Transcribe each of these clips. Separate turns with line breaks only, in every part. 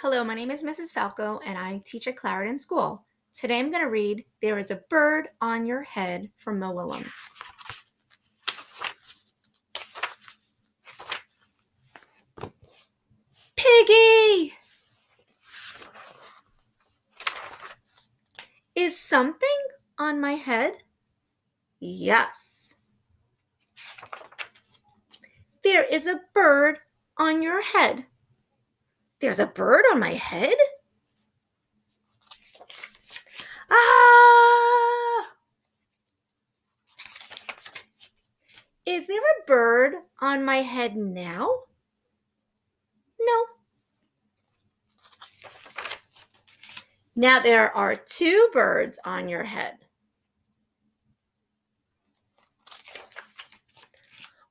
Hello, my name is Mrs. Falco and I teach at Clarendon School. Today I'm going to read There is a Bird on Your Head from Mo Willems. Piggy! Is something on my head? Yes. There is a bird on your head. There's a bird on my head? Ah! Is there a bird on my head now? No. Now there are two birds on your head.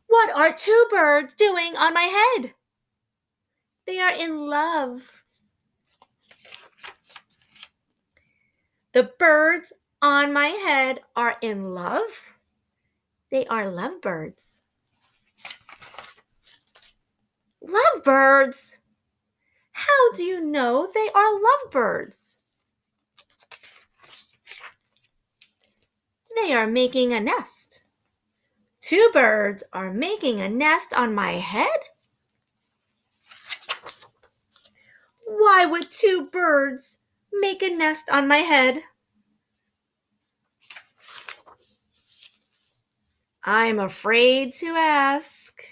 What are two birds doing on my head? They are in love. The birds on my head are in love. They are lovebirds. Lovebirds? How do you know they are lovebirds? They are making a nest. Two birds are making a nest on my head? Why would two birds make a nest on my head? I'm afraid to ask.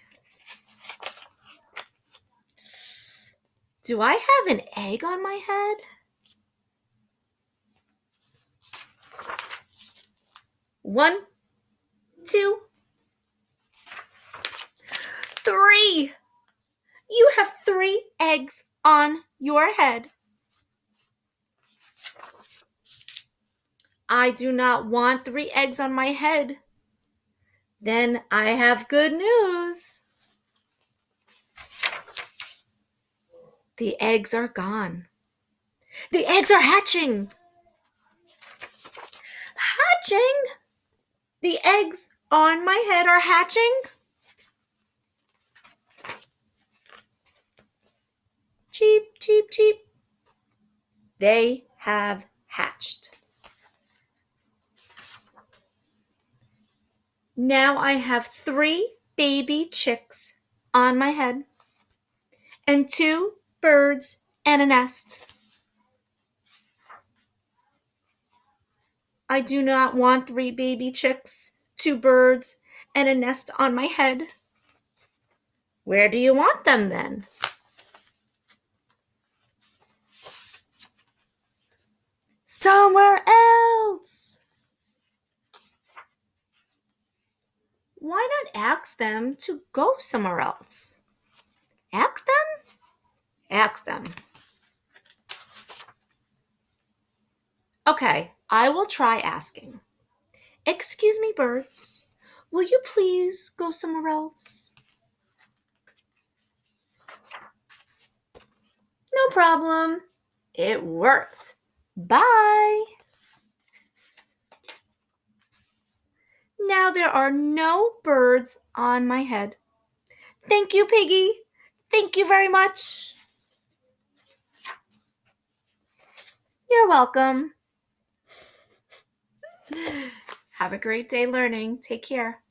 Do I have an egg on my head? One, two, three. You have three eggs on your head. I do not want three eggs on my head. Then I have good news. The eggs are gone. The eggs are hatching. Hatching? The eggs on my head are hatching? Cheep, cheep, cheep. They have hatched. Now I have three baby chicks on my head and two birds and a nest. I do not want three baby chicks, two birds, and a nest on my head. Where do you want them then? Somewhere else. Why not ask them to go somewhere else? Ask them? Ask them. Okay, I will try asking. Excuse me, birds. Will you please go somewhere else? No problem. It worked. Bye. Now there are no birds on my head. Thank you, Piggy. Thank you very much. You're welcome. Have a great day learning. Take care.